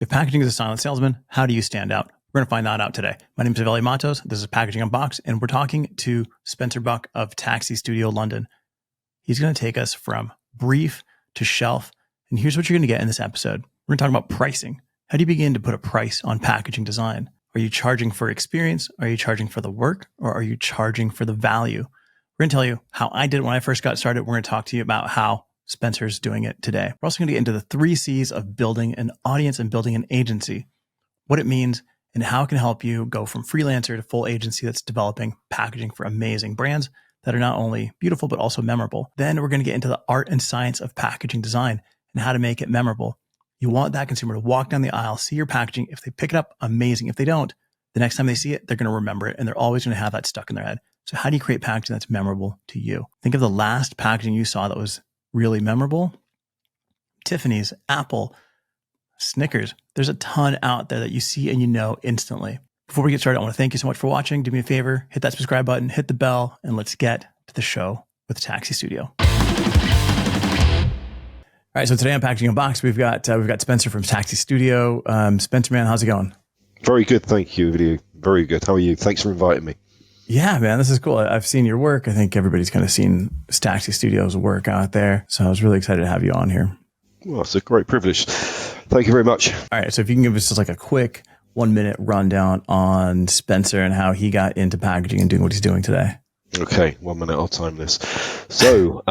If packaging is a silent salesman, how do you stand out? We're going to find that out today. My name is Veli Matos. This is Packaging Unboxed, and we're talking to Spencer Buck of Taxi Studio London. He's going to take us from brief to shelf. And here's what you're going to get in this episode. We're going to talk about pricing. How do you begin to put a price on packaging design? Are you charging for experience? Are you charging for the work? Or are you charging for the value? We're going to tell you how I did it when I first got started. We're going to talk to you about how Spencer's doing it today. We're also going to get into the 3 C's of building an audience and building an agency, what it means, and how it can help you go from freelancer to full agency that's developing packaging for amazing brands that are not only beautiful, but also memorable. Then we're going to get into the art and science of packaging design and how to make it memorable. You want that consumer to walk down the aisle, see your packaging. If they pick it up, amazing. If they don't, the next time they see it, they're going to remember it, and they're always going to have that stuck in their head. So how do you create packaging that's memorable to you? Think of the last packaging you saw that was really memorable. Tiffany's, Apple, Snickers. There's a ton out there that you see and you know instantly. Before we get started, I want to thank you so much for watching. Do me a favor, hit that subscribe button, hit the bell, and let's get to the show with Taxi Studio. All right, so today on Packaging Unboxed, we've got Spencer from Taxi Studio. Spencer, man, how's it going? Very good, thank you, Video. Very good. How are you? Thanks for inviting me. Yeah, man, this is cool. I've seen your work. I think everybody's kind of seen Taxi Studio's work out there. So I was really excited to have you on here. Well, it's a great privilege. Thank you very much. All right, so if you can give us just like a quick 1-minute rundown on Spencer and how he got into packaging and doing what he's doing today. Okay, 1 minute, I'll time this. So,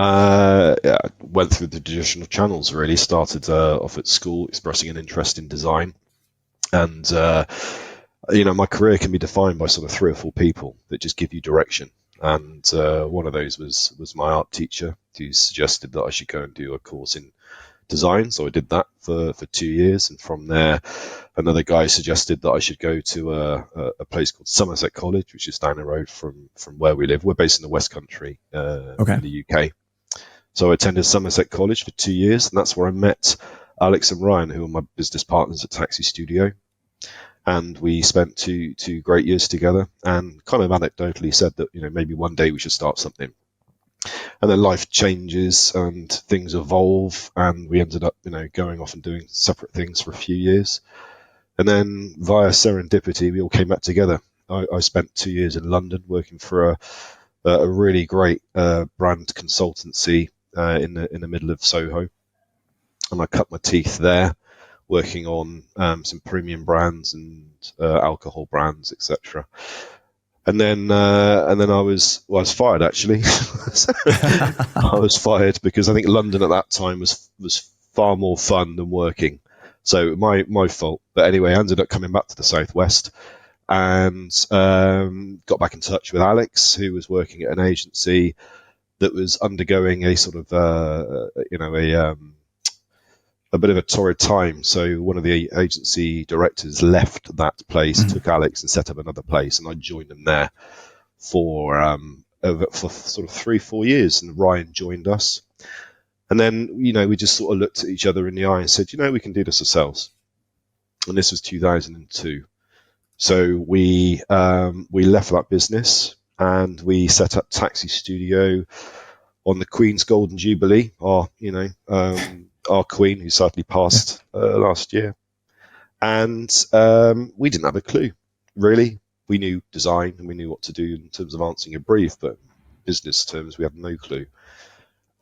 went through the traditional channels, really. Started off at school expressing an interest in design. And, my career can be defined by sort of 3 or 4 people that just give you direction. And one of those was my art teacher, who suggested that I should go and do a course in design. So I did that for 2 years. And from there, another guy suggested that I should go to a place called Somerset College, which is down the road from where we live. We're based in the West Country in the UK. So I attended Somerset College for 2 years, and that's where I met Alex and Ryan, who are my business partners at Taxi Studio. And we spent two great years together, and kind of anecdotally said that, maybe one day we should start something. And then life changes and things evolve, and we ended up, going off and doing separate things for a few years. And then via serendipity, we all came back together. I spent 2 years in London working for a really great brand consultancy in the middle of Soho. And I cut my teeth there, working on some premium brands and alcohol brands, etc. And then I was fired, actually. I was fired because I think London at that time was far more fun than working. So my fault. But anyway, I ended up coming back to the Southwest and got back in touch with Alex, who was working at an agency that was undergoing a sort of a bit of a torrid time. So one of the agency directors left that place, took Alex and set up another place, and I joined them there for sort of 3-4 years. And Ryan joined us, and then we just sort of looked at each other in the eye and said, we can do this ourselves. And this was 2002. So we left that business and we set up Taxi Studio on the Queen's Golden Jubilee, our Queen, who sadly passed last year. And we didn't have a clue, really. We knew design and we knew what to do in terms of answering a brief, but business terms, we had no clue.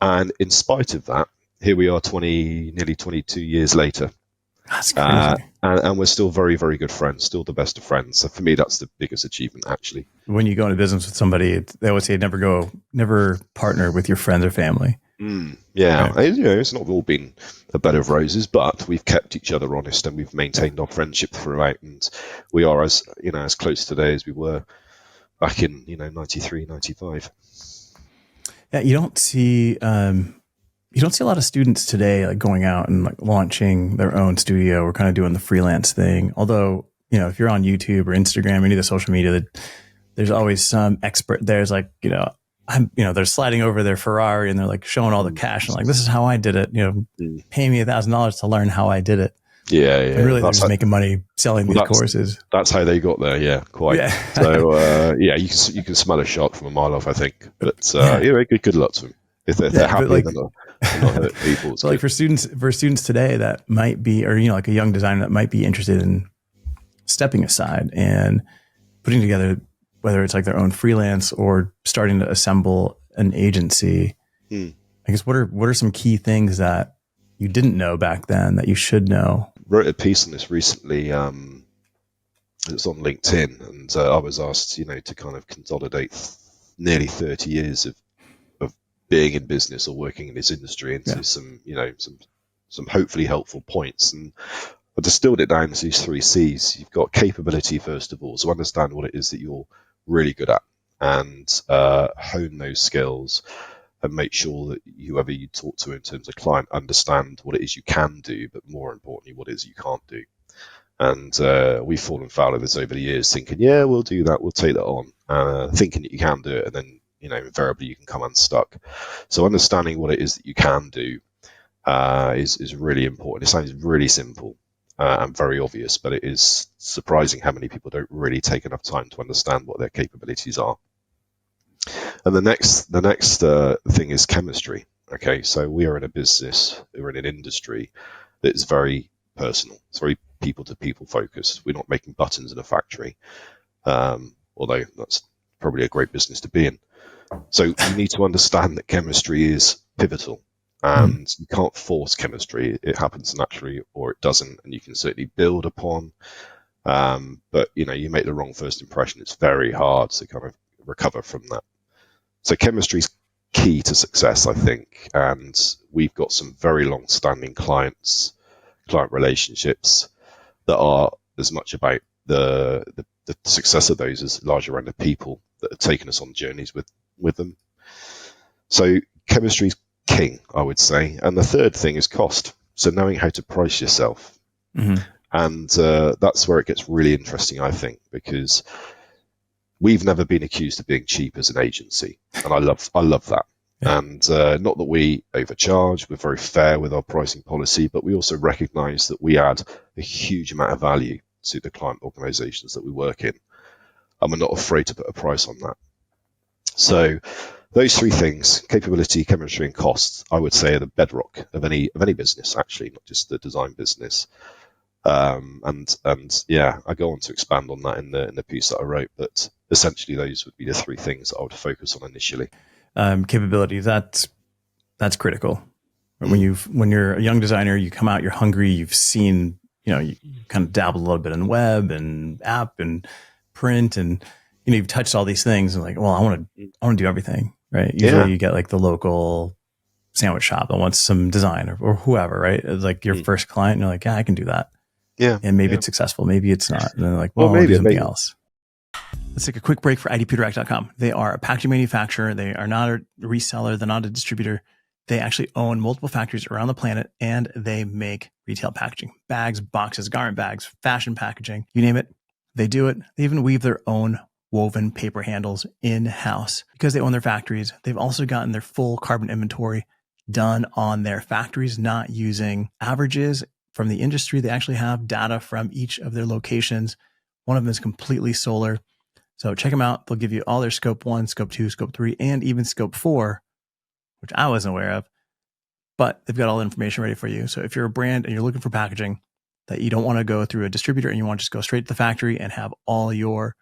And in spite of that, here we are nearly 22 years later. That's crazy. And we're still very, very good friends, still the best of friends. So for me, that's the biggest achievement, actually. When you go into business with somebody, they always say never partner with your friends or family. Yeah, right. It's not all been a bed of roses, but we've kept each other honest and we've maintained our friendship throughout. And we are as close today as we were back in 93, 95. Yeah, you don't see a lot of students today like going out and like launching their own studio or kind of doing the freelance thing. Although, if you're on YouTube or Instagram or any of the social media, there's always some expert there's like, they're sliding over their Ferrari and they're like showing all the cash and like, this is how I did it, pay me $1,000 to learn how I did it. Yeah. And really, they're just making money selling these courses. That's how they got there. Yeah, quite. Yeah. So, you can smell a shark from a mile off, I think. But good luck to them. If they're happy, We're not hurting people. It's So like good. for students today that might be, or like a young designer that might be interested in stepping aside and putting together, whether it's like their own freelance or starting to assemble an agency. I guess what are some key things that you didn't know back then that you should know? Wrote a piece on this recently. It's on LinkedIn, and I was asked, to kind of consolidate nearly 30 years of being in business or working in this industry into some hopefully helpful points. And I distilled it down to these 3 C's. You've got capability, first of all, so understand what it is that you're really good at and hone those skills, and make sure that whoever you talk to in terms of client understand what it is you can do, but more importantly, what it is you can't do. And we've fallen foul of this over the years, thinking, yeah, we'll do that, we'll take that on, thinking that you can do it, and then invariably you can come unstuck. So understanding what it is that you can do is really important. It sounds really simple and very obvious, but it is surprising how many people don't really take enough time to understand what their capabilities are. And the next thing is chemistry. Okay, so we are in a business, we're in an industry that is very personal. It's very people-to-people focused. We're not making buttons in a factory, although that's probably a great business to be in. So you need to understand that chemistry is pivotal, and you can't force chemistry. It happens naturally or it doesn't, and you can certainly build upon. But you make the wrong first impression, it's very hard to kind of recover from that. So chemistry is key to success, I think, and we've got some very long-standing client relationships that are as much about the success of those as larger round of people that have taken us on journeys with them. So chemistry is king, I would say. And the third thing is cost. So knowing how to price yourself. And that's where it gets really interesting, I think, because we've never been accused of being cheap as an agency. And I love that. Yeah. And not that we overcharge, we're very fair with our pricing policy, but we also recognize that we add a huge amount of value to the client organizations that we work in. And we're not afraid to put a price on that. So those 3 things, capability, chemistry, and cost, I would say are the bedrock of any business, actually, not just the design business. And I go on to expand on that in the piece that I wrote, but essentially those would be the 3 things that I would focus on initially. Capability, that's critical. When you're a young designer, you come out, you're hungry, you've seen, you kind of dabbled a little bit in web and app and print, and you've touched all these things, and like, well, I want to do everything, right? Usually you get like the local sandwich shop that wants some design or whoever, right? It's like your first client, and you're like, yeah, I can do that. Yeah. And maybe it's successful, maybe it's not. And they're like, well, maybe I'll do something else. Let's take a quick break for IDPdirect.com. They are a packaging manufacturer. They are not a reseller. They're not a distributor. They actually own multiple factories around the planet, and they make retail packaging, bags, boxes, garment bags, fashion packaging, you name it. They do it. They even weave their own woven paper handles in-house. Because they own their factories, they've also gotten their full carbon inventory done on their factories, not using averages from the industry. They actually have data from each of their locations. One of them is completely solar. So check them out. They'll give you all their scope 1, scope 2, scope 3, and even scope 4, which I wasn't aware of. But they've got all the information ready for you. So if you're a brand and you're looking for packaging that you don't want to go through a distributor and you want to just go straight to the factory and have all your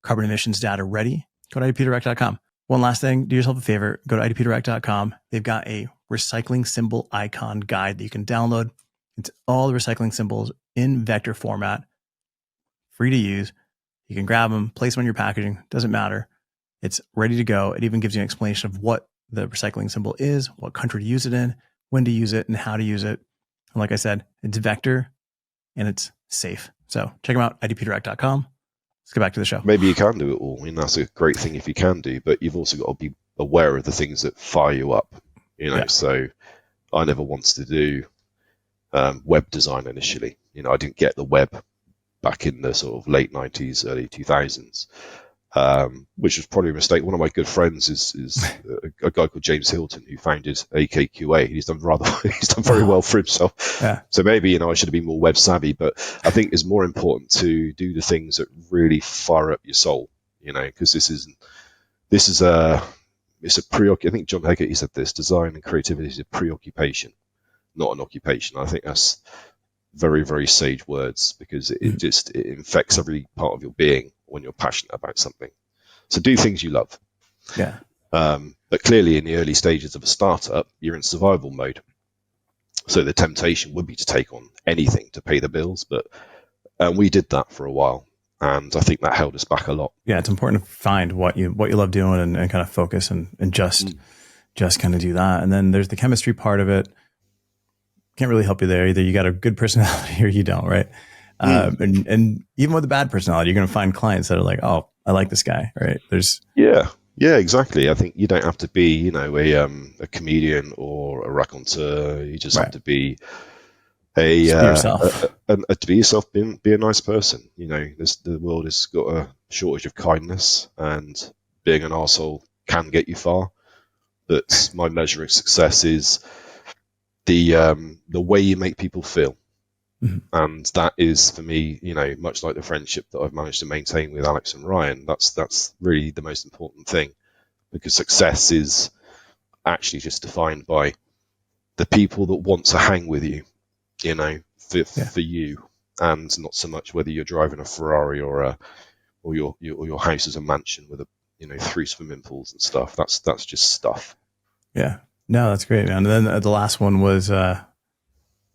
carbon emissions data ready, go to IDPdirect.com. One last thing, do yourself a favor, go to IDPdirect.com. They've got a recycling symbol icon guide that you can download. It's all the recycling symbols in vector format, free to use. You can grab them, place them on your packaging, doesn't matter. It's ready to go. It even gives you an explanation of what the recycling symbol is, what country to use it in, when to use it, and how to use it. And like I said, it's vector and it's safe. So check them out, idpdirect.com. Let's get back to the show. Maybe you can do it all. I mean, that's a great thing if you can do, but you've also got to be aware of the things that fire you up. So I never wanted to do web design initially. I didn't get the web back in the sort of late 90s, early 2000s, which was probably a mistake. One of my good friends is a guy called James Hilton, who founded AKQA. He's done very well for himself. Yeah. So maybe, I should have been more web savvy, but I think it's more important to do the things that really fire up your soul, because this is it's a I think John Hegarty said this: design and creativity is a preoccupation, not an occupation. I think that's very, very sage words, because it infects every part of your being when you're passionate about something. So do things you love. Yeah. But clearly, in the early stages of a startup, you're in survival mode. So the temptation would be to take on anything to pay the bills. But we did that for a while, and I think that held us back a lot. Yeah, it's important to find what you love doing and kind of focus and just kind of do that. And then there's the chemistry part of it. Can't really help you there. Either you got a good personality or you don't, right? And even with a bad personality, you're going to find clients that are like, oh, I like this guy, right? Yeah, exactly. I think you don't have to be, a comedian or a raconteur. You just have to be to be yourself, be a nice person. The world has got a shortage of kindness, and being an arsehole can get you far. But my measure of success is the way you make people feel. And that is, for me, much like the friendship that I've managed to maintain with Alex and Ryan, that's really the most important thing, because success is actually just defined by the people that want to hang with you, for you, and not so much whether you're driving a Ferrari or your house is a mansion with 3 swimming pools and stuff. That's just stuff. Yeah, no, that's great, man. And then the last one was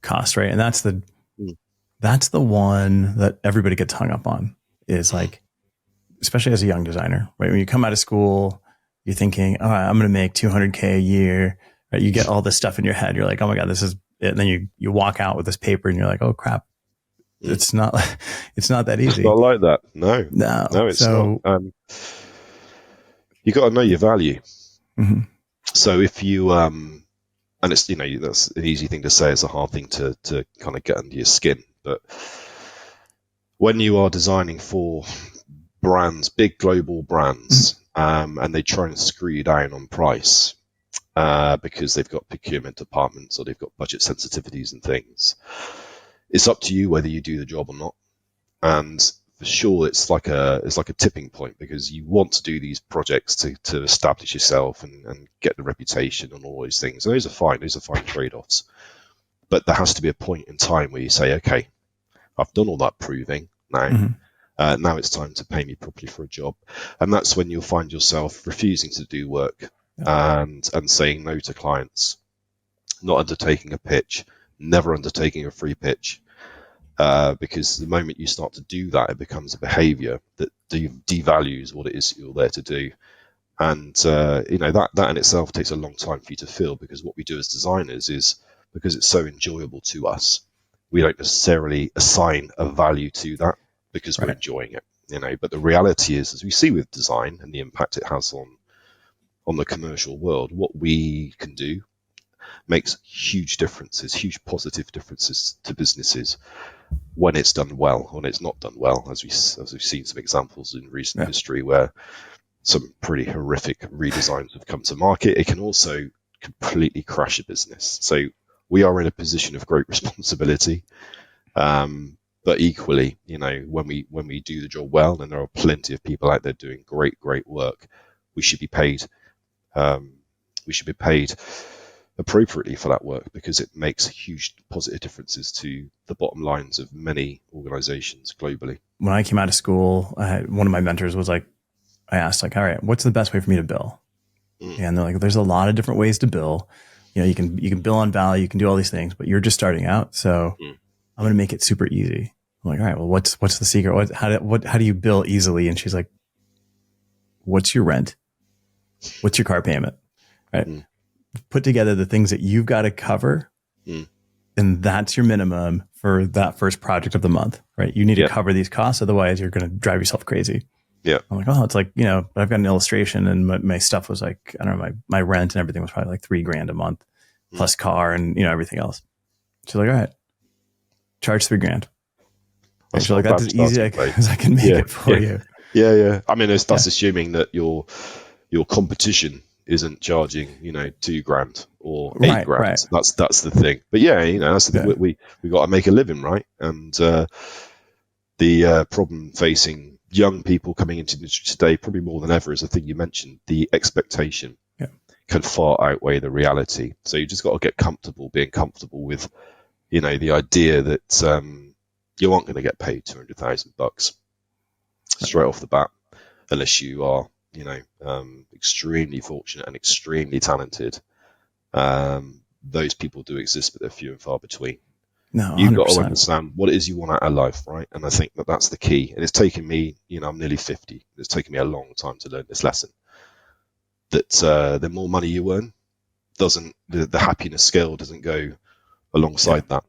cost, right? And that's the one that everybody gets hung up on, is like, especially as a young designer, right? When you come out of school, you're thinking, all right, I'm going to make $200K a year, right? You get all this stuff in your head. You're like, oh my God, this is it. And then you walk out with this paper and you're like, oh crap. It's not that easy. It's not like that. No, it's not. You got to know your value. So if you, and it's, that's an easy thing to say. It's a hard thing to kind of get under your skin. But when you are designing for brands, big global brands, and they try and screw you down on price because they've got procurement departments or they've got budget sensitivities and things, it's up to you whether you do the job or not. And for sure, it's like a tipping point, because you want to do these projects to establish yourself and get the reputation and all those things. And those are fine trade-offs. But there has to be a point in time where you say, okay, I've done all that proving now. Now it's time to pay me properly for a job. And that's when you'll find yourself refusing to do work and saying no to clients, not undertaking a pitch, never undertaking a free pitch. Because the moment you start to do that, it becomes a behavior that devalues what it is you're there to do. And, that in itself takes a long time for you to feel, because what we do as designers is, because it's so enjoyable to us, we don't necessarily assign a value to that because we're enjoying it, but the reality is, as we see with design and the impact it has on the commercial world, what we can do makes huge positive differences to businesses when it's done well. When it's not done well, as we've seen some examples in recent history where some pretty horrific redesigns have come to market, it can also completely crash a business. So we are in a position of great responsibility, but equally, when we do the job well, and there are plenty of people out there doing great work, we should be paid. We should be paid appropriately for that work, because it makes huge positive differences to the bottom lines of many organizations globally. When I came out of school, one of my mentors was like, I asked, like, all right, what's the best way for me to bill? And they're like, there's a lot of different ways to bill. You can bill on value, you can do all these things, but you're just starting out. So I'm going to make it super easy. I'm like, all right, well, what's the secret? How do you bill easily? And she's like, what's your rent? What's your car payment? Right. Put together the things that you've got to cover, and that's your minimum for that first project of the month, right? You need to cover these costs, otherwise you're going to drive yourself crazy. Yeah. I'm like, oh, it's like, but I've got an illustration, and my stuff was like, I don't know, my rent and everything was probably like $3,000 a month plus car and, everything else. She's like, all right, charge $3,000. She's like, that's as easy as I can make it for you. Yeah. I mean, that's assuming that your competition isn't charging, $2,000 or $8,000. Right. That's the thing. But that's the thing. We got to make a living, right? And the problem facing young people coming into the industry today, probably more than ever, is the thing you mentioned, the expectation. can far outweigh the reality. So you just got to get comfortable being comfortable with, the idea that you aren't going to get paid $200,000 straight off the bat, unless you are, extremely fortunate and extremely talented. Those people do exist, but they're few and far between. No, 100%. You've got to understand what it is you want out of life, right? And I think that that's the key. And it's taken me, I'm nearly 50. It's taken me a long time to learn this lesson. That the more money you earn, the happiness scale doesn't go alongside that.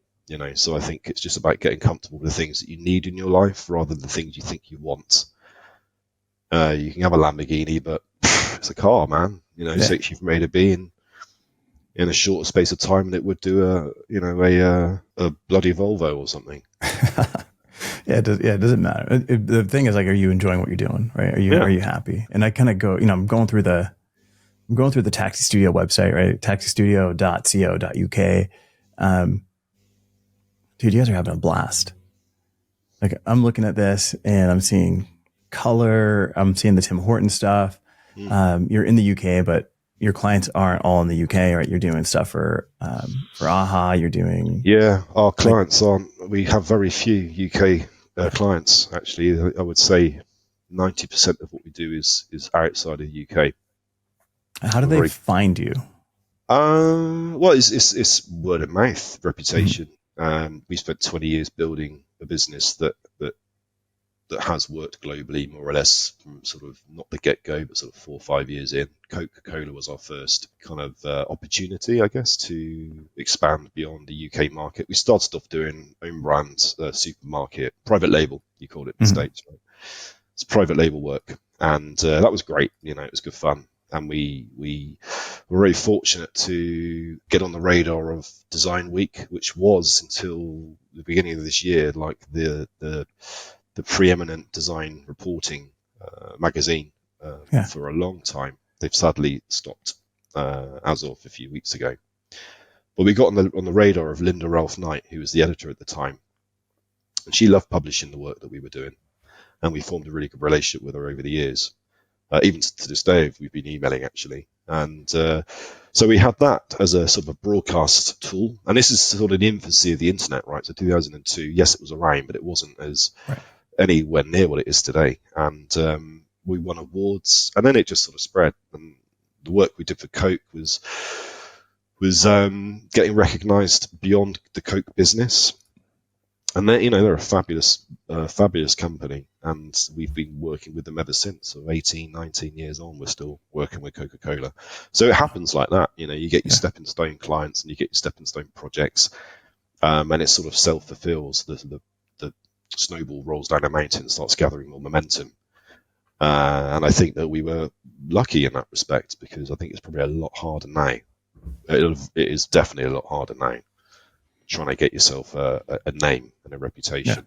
So I think it's just about getting comfortable with the things that you need in your life rather than the things you think you want. You can have a Lamborghini, but it's a car, man. It takes you from A to B in a shorter space of time than it would do a bloody Volvo or something. It doesn't matter. The thing is, like, are you enjoying what you're doing, right? Are you happy? And I kind of go, I'm going through the Taxi Studio website, right? taxistudio.co.uk. Dude, you guys are having a blast. Like, I'm looking at this and I'm seeing color. I'm seeing the Tim Hortons stuff. You're in the UK, but your clients aren't all in the UK, right? You're doing stuff for AHA. You're doing our clients aren't. We have very few UK clients. Actually, I would say 90% of what we do is outside of the UK. How do they find you? Well, it's word of mouth, reputation. We spent 20 years building a business that has worked globally, more or less, from sort of not the get-go, but sort of 4 or 5 years in. Coca-Cola was our first kind of opportunity, I guess, to expand beyond the UK market. We started off doing own brand supermarket, private label, you call it in the States, right? It's private label work, and that was great. It was good fun. And we were very fortunate to get on the radar of Design Week, which was, until the beginning of this year, like the preeminent design reporting magazine for a long time. They've sadly stopped as of a few weeks ago. But we got on the radar of Linda Ralph Knight, who was the editor at the time, and she loved publishing the work that we were doing, and we formed a really good relationship with her over the years. Even to this day, we've been emailing, actually. And so we had that as a sort of a broadcast tool. And this is sort of the infancy of the internet, right? So 2002, yes, it was around, but it wasn't as anywhere near what it is today. And we won awards, and then it just sort of spread. And the work we did for Coke was getting recognised beyond the Coke business. And they're a fabulous company, and we've been working with them ever since. So 18, 19 years on, we're still working with Coca-Cola. So it happens like that. You get your stepping stone clients and you get your stepping stone projects, and it sort of self-fulfills. The snowball rolls down a mountain and starts gathering more momentum. And I think that we were lucky in that respect, because I think it's probably a lot harder now. It is definitely a lot harder now, trying to get yourself a name and a reputation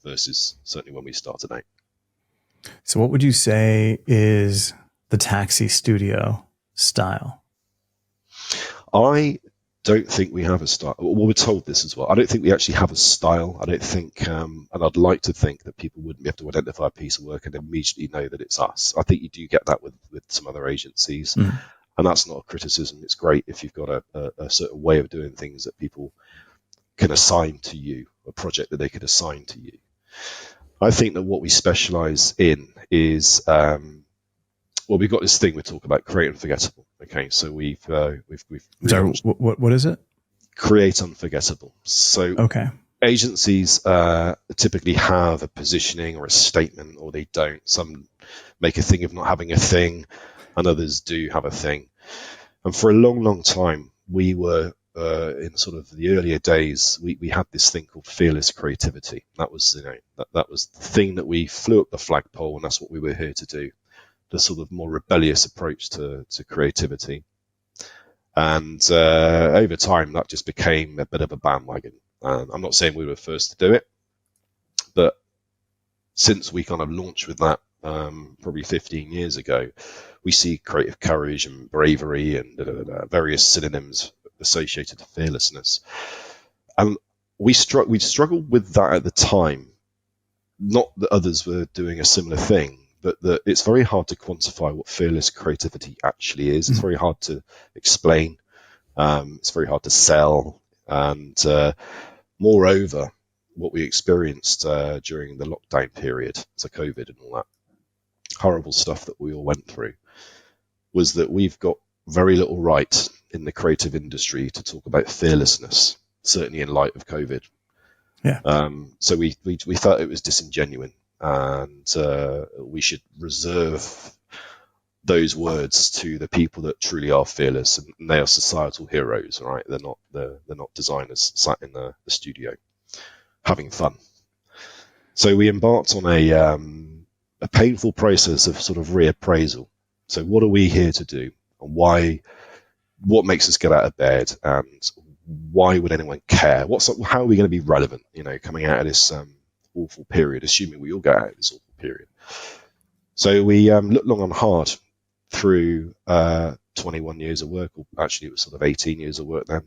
versus certainly when we started out. So what would you say is the Taxi Studio style? I don't think we have a style. Well, we're told this as well. I don't think we actually have a style. I don't think, and I'd like to think that people wouldn't be able to identify a piece of work and immediately know that it's us. I think you do get that with some other agencies. And that's not a criticism. It's great if you've got a certain way of doing things that people can assign to you, a project that they could assign to you. I think that what we specialize in is, we've got this thing we talk about, create unforgettable. Okay, so we've sorry, what is it? Create unforgettable. So agencies typically have a positioning or a statement, or they don't. Some make a thing of not having a thing, and others do have a thing. And for a long, long time, we were in sort of the earlier days, we had this thing called fearless creativity. That was, that was the thing that we flew up the flagpole, and that's what we were here to do. The sort of more rebellious approach to creativity. And over time, that just became a bit of a bandwagon. I'm not saying we were first to do it, but since we kind of launched with that probably 15 years ago, we see creative courage and bravery and various synonyms associated to fearlessness. And we struggled with that at the time. Not that others were doing a similar thing, but it's very hard to quantify what fearless creativity actually is. It's very hard to explain. It's very hard to sell. And moreover, what we experienced during the lockdown period, so COVID and all that horrible stuff that we all went through, was that we've got very little right in the creative industry to talk about fearlessness, certainly in light of COVID. Yeah. So we thought it was disingenuous, and we should reserve those words to the people that truly are fearless, and they are societal heroes, right? They're not designers sat in the studio having fun. So we embarked on a painful process of sort of reappraisal. So what are we here to do, and why? What makes us get out of bed, and why would anyone care? How are we going to be relevant? Coming out of this awful period, assuming we all get out of this awful period. So we looked long and hard through 21 years of work, or actually it was sort of 18 years of work then.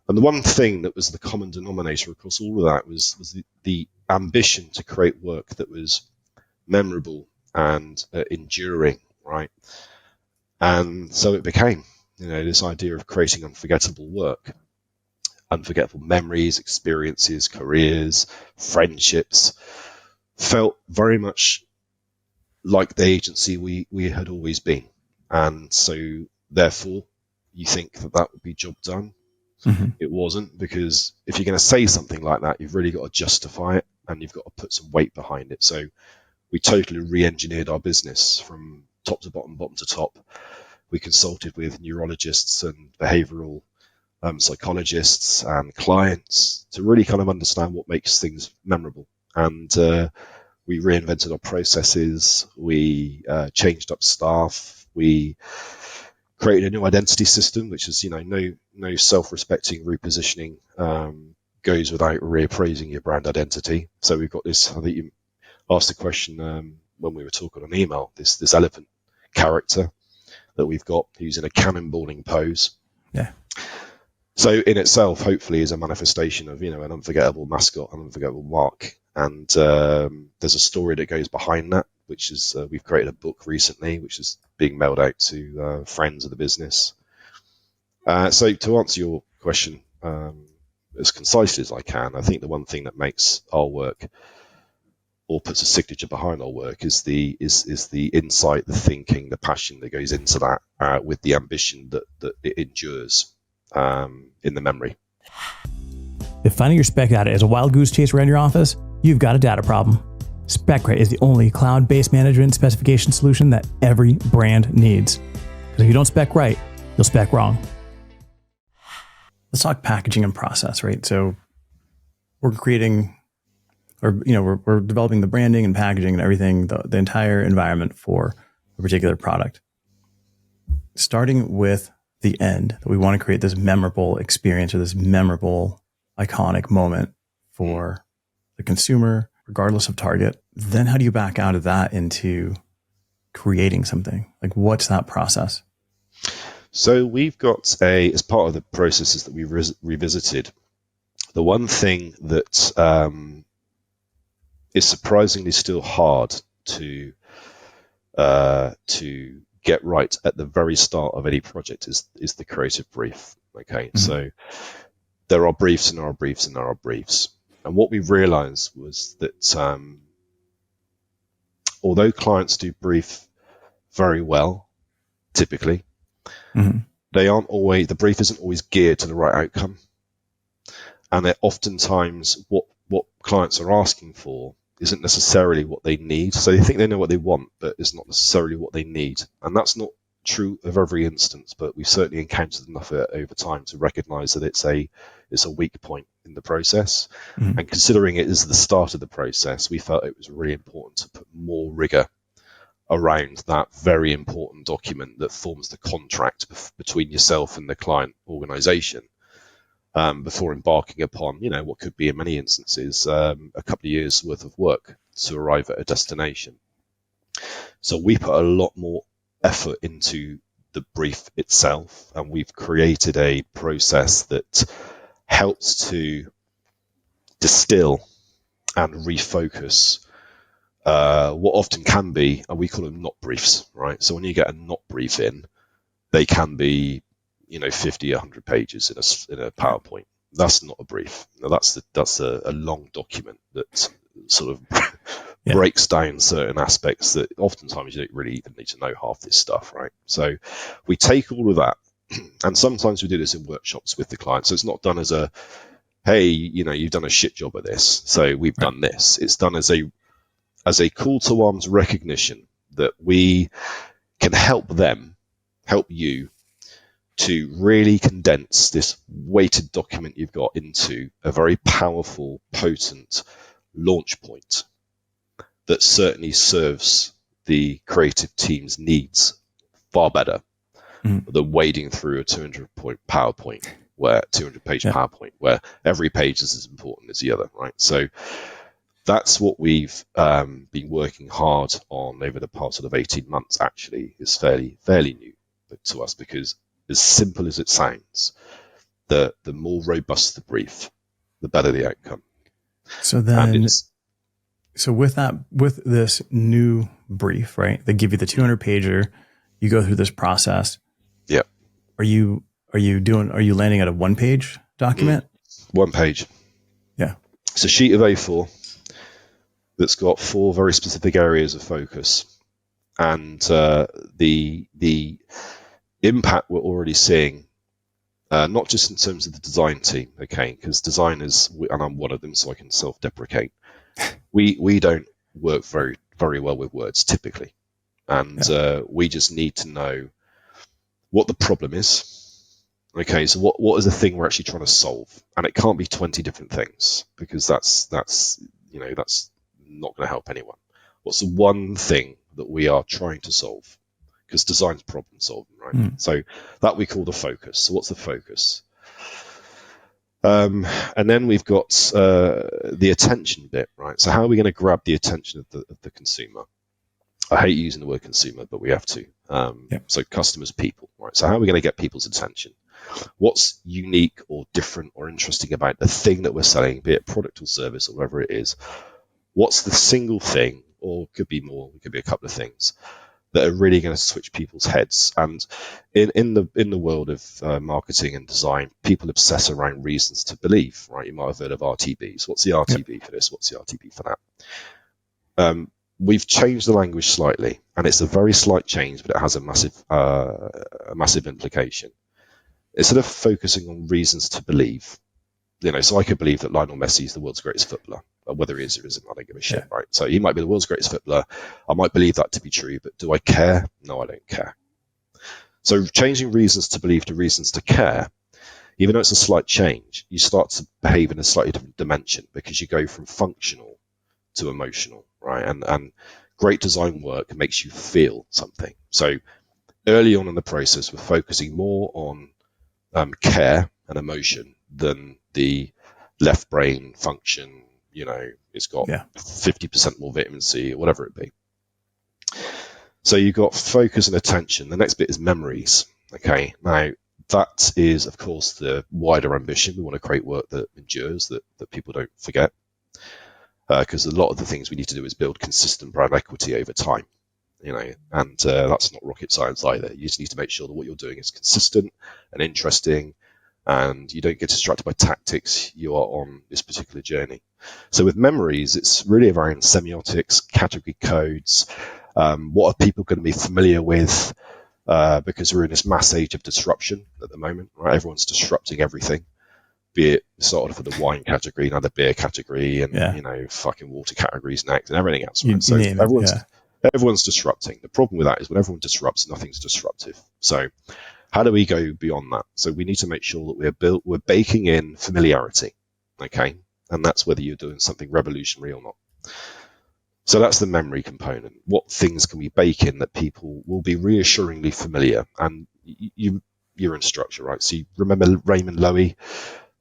And the one thing that was the common denominator across all of that was the ambition to create work that was memorable and enduring, right? And so it became, this idea of creating unforgettable work, unforgettable memories, experiences, careers, friendships, felt very much like the agency we had always been. And so therefore you think that would be job done. Mm-hmm. It wasn't, because if you're going to say something like that, you've really got to justify it, and you've got to put some weight behind it. So we totally re-engineered our business from top to bottom, bottom to top. We consulted with neurologists and behavioral psychologists and clients to really kind of understand what makes things memorable. And we reinvented our processes. We changed up staff. We created a new identity system, which is, no self-respecting repositioning goes without reappraising your brand identity. So we've got this, I think you asked the question when we were talking on email, this elephant character that we've got, who's in a cannonballing pose. Yeah. So in itself, hopefully, is a manifestation of, an unforgettable mascot, an unforgettable mark. And there's a story that goes behind that, which is we've created a book recently, which is being mailed out to friends of the business. So to answer your question as concisely as I can, I think the one thing that makes our work, or puts a signature behind our work, is the insight, the thinking, the passion that goes into that, with the ambition that it endures in the memory. If finding your spec data is a wild goose chase around your office, you've got a data problem. SpecRite is the only cloud-based management specification solution that every brand needs. Because if you don't spec right, you'll spec wrong. Let's talk packaging and process, right? So we're creating, or we're developing the branding and packaging and everything, the entire environment for a particular product. Starting with the end, that we want to create this memorable experience, or this memorable, iconic moment for the consumer, regardless of target. Then how do you back out of that into creating something? Like, what's that process? So we've got as part of the processes that we revisited, the one thing that is surprisingly still hard to get right at the very start of any project is the creative brief. Okay, mm-hmm. So there are briefs and there are briefs and there are briefs. And what we realized was that although clients do brief very well, typically, mm-hmm. The brief isn't always geared to the right outcome. And that oftentimes what clients are asking for isn't necessarily what they need. So they think they know what they want, but it's not necessarily what they need. And that's not true of every instance, but we've certainly encountered enough of it over time to recognize that it's a weak point in the process. Mm-hmm. And considering it is the start of the process, we felt it was really important to put more rigor around that very important document that forms the contract between yourself and the client organization. Before embarking upon, what could be in many instances a couple of years worth of work to arrive at a destination. So we put a lot more effort into the brief itself, and we've created a process that helps to distill and refocus what often can be, and we call them not briefs, right? So when you get a not brief in, they can be, 50, 100 pages in a PowerPoint. That's not a brief. Now that's a long document that sort of breaks down certain aspects that oftentimes you don't really even need to know half this stuff, right? So we take all of that, and sometimes we do this in workshops with the client. So it's not done as a, hey, you've done a shit job of this, so we've done this. It's done as a call to arms recognition that we can help you to really condense this weighted document you've got into a very powerful, potent launch point that certainly serves the creative team's needs far better than wading through a 200-point PowerPoint, 200-page PowerPoint, where every page is as important as the other, right? So that's what we've been working hard on over the past sort of 18 months, actually, is fairly new to us, because as simple as it sounds, the more robust the brief, the better the outcome. So then, with this new brief, right? They give you the 200-pager. You go through this process. Yeah. Are you landing at a 1-page document? 1 page. Yeah. It's a sheet of A4 that's got 4 very specific areas of focus, and the impact we're already seeing, not just in terms of the design team, okay, because designers, and I'm one of them, so I can self-deprecate, we don't work very, very well with words typically, and we just need to know what the problem is. Okay, so what is the thing we're actually trying to solve? And it can't be 20 different things, because that's not going to help anyone. What's the one thing that we are trying to solve? Because design's problem solving, right? So that we call the focus. So what's the focus? And then we've got the attention bit, right? So how are we going to grab the attention of the consumer? I hate using the word consumer, but we have to. So customers, people, right? So how are we going to get people's attention? What's unique or different or interesting about the thing that we're selling, be it product or service or whatever it is? What's the single thing, or it could be more, it could be a couple of things, that are really going to switch people's heads? And in the world of marketing and design, people obsess around reasons to believe, right? You might have heard of RTBs. What's the RTB for this? What's the RTB for that? We've changed the language slightly, and it's a very slight change, but it has a massive implication. Instead of focusing on reasons to believe, so I could believe that Lionel Messi is the world's greatest footballer, whether he is or isn't, I don't give a shit, right? So he might be the world's greatest footballer. I might believe that to be true, but do I care? No, I don't care. So changing reasons to believe to reasons to care, even though it's a slight change, you start to behave in a slightly different dimension, because you go from functional to emotional, right? And great design work makes you feel something. So early on in the process, we're focusing more on care and emotion than the left brain function, it's got 50% more vitamin C or whatever it be. So you've got focus and attention. The next bit is memories. Okay, now that is, of course, the wider ambition. We want to create work that endures, that people don't forget, because a lot of the things we need to do is build consistent brand equity over time. And that's not rocket science either. You just need to make sure that what you're doing is consistent and interesting, and you don't get distracted by tactics. You are on this particular journey. So with memories, it's really around semiotics, category codes. What are people going to be familiar with? Because we're in this mass age of disruption at the moment, right? Everyone's disrupting everything. Be it started off with the wine category, now the beer category, and fucking water categories next, and everything else. Right? So everyone's disrupting. The problem with that is when everyone disrupts, nothing's disruptive. So how do we go beyond that? So we need to make sure that we're baking in familiarity, okay? And that's whether you're doing something revolutionary or not. So that's the memory component. What things can we bake in that people will be reassuringly familiar? And you're in structure, right? So you remember Raymond Loewy,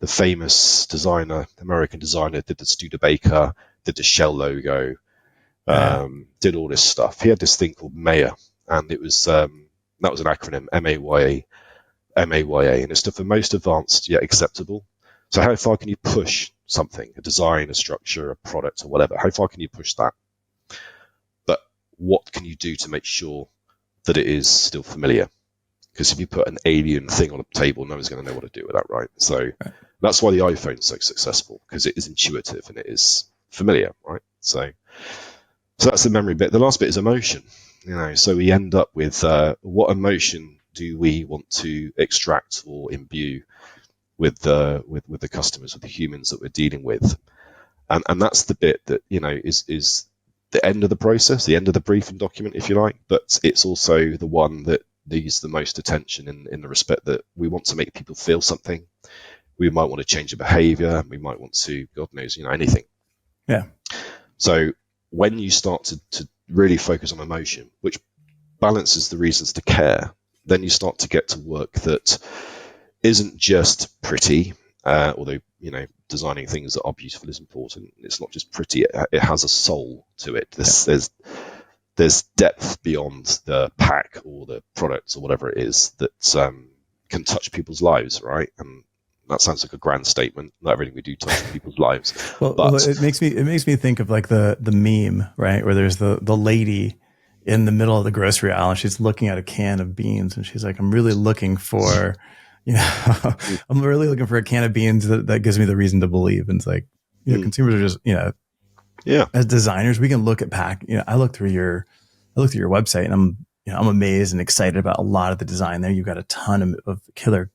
the famous designer, American designer, did the Studebaker, did the Shell logo, did all this stuff. He had this thing called MAYA, and it was that was an acronym, MAYA, and it's the most advanced yet acceptable. So how far can you push something, a design, a structure, a product, or whatever? How far can you push that? what can you do to make sure that it is still familiar? Because if you put an alien thing on a table, no one's going to know what to do with that, right? So that's why the iPhone's so successful, because it is intuitive and it is familiar, right? So that's the memory bit. The last bit is emotion. So we end up with what emotion do we want to extract or imbue with the customers, with the humans that we're dealing with, and that's the bit that is the end of the process, the end of the briefing document, if you like. But it's also the one that needs the most attention in the respect that we want to make people feel something. We might want to change a behaviour. We might want to, God knows, anything. Yeah. So when you start to really focus on emotion, which balances the reasons to care, then you start to get to work that isn't just pretty, although, designing things that are beautiful is important. It's not just pretty, it has a soul to it. There's depth beyond the pack or the product or whatever it is that can touch people's lives, right? And that sounds like a grand statement. Not everything we do touches people's lives. But it makes me think of like the meme, right? Where there's the lady in the middle of the grocery aisle and she's looking at a can of beans and she's like, I'm really looking for, I'm really looking for a can of beans that gives me the reason to believe. And it's like, consumers are just, as designers, we can look at I look through your website and I'm amazed and excited about a lot of the design there. You've got a ton of killer,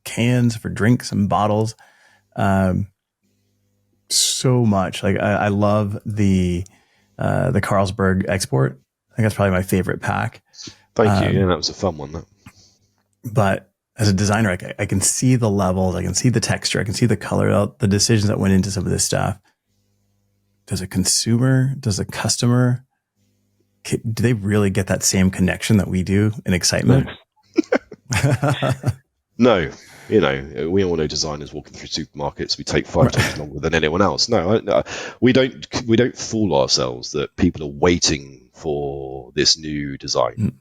cans for drinks and bottles. So much. Like I love the Carlsberg export. I think that's probably my favorite pack. Thank you. Yeah, that was a fun one. That. But as a designer, I can see the levels, I can see the texture, I can see the color, the decisions that went into some of this stuff. Does a customer, do they really get that same connection that we do in excitement? No. We all know designers walking through supermarkets. We take 5 times longer than anyone else. No, we don't fool ourselves that people are waiting for this new design.